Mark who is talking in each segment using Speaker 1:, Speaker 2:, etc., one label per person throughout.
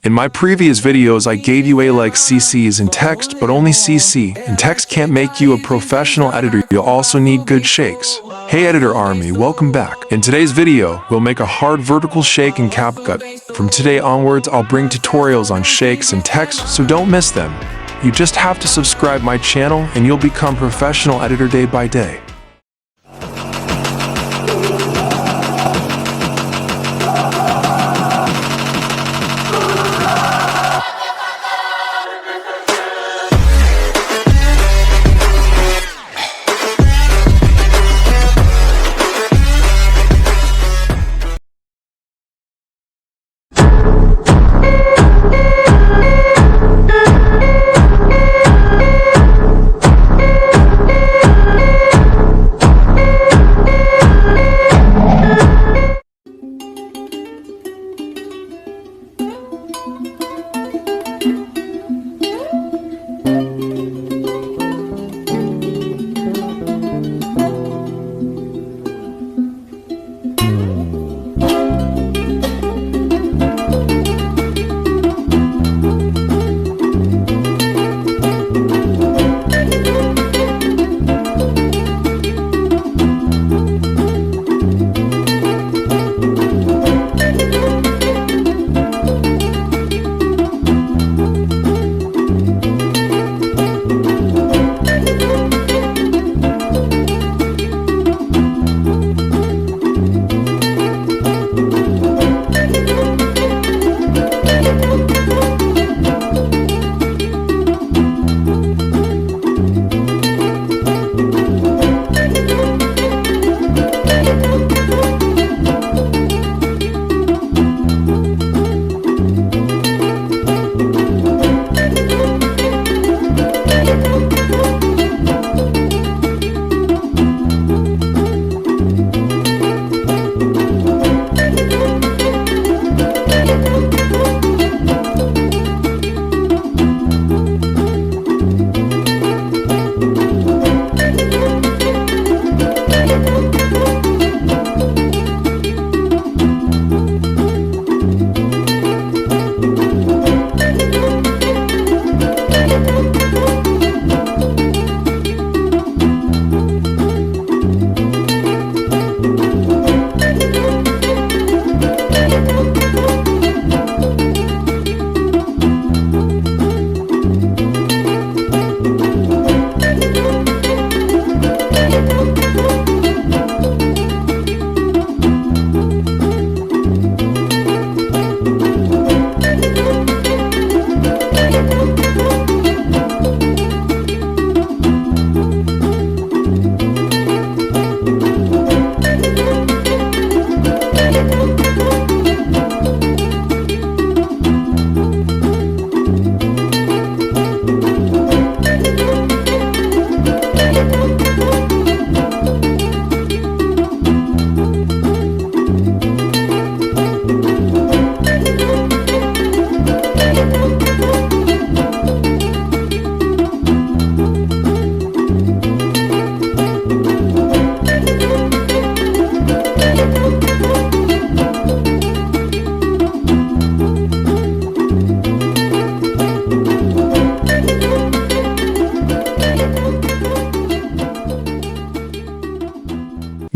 Speaker 1: In my previous videos I gave you a like CCs in text, but only CC and text can't make you a professional editor. You'll also need good shakes. Hey editor army, welcome back. In today's video, we'll make a hard vertical shake in Capcut. From today onwards, I'll bring tutorials on shakes and text, so don't miss them. You just have to subscribe my channel and you'll become professional editor day by day.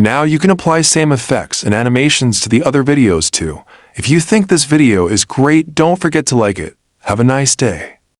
Speaker 1: Now you can apply same effects and animations to the other videos too. If you think this video is great, don't forget to like it. Have a nice day.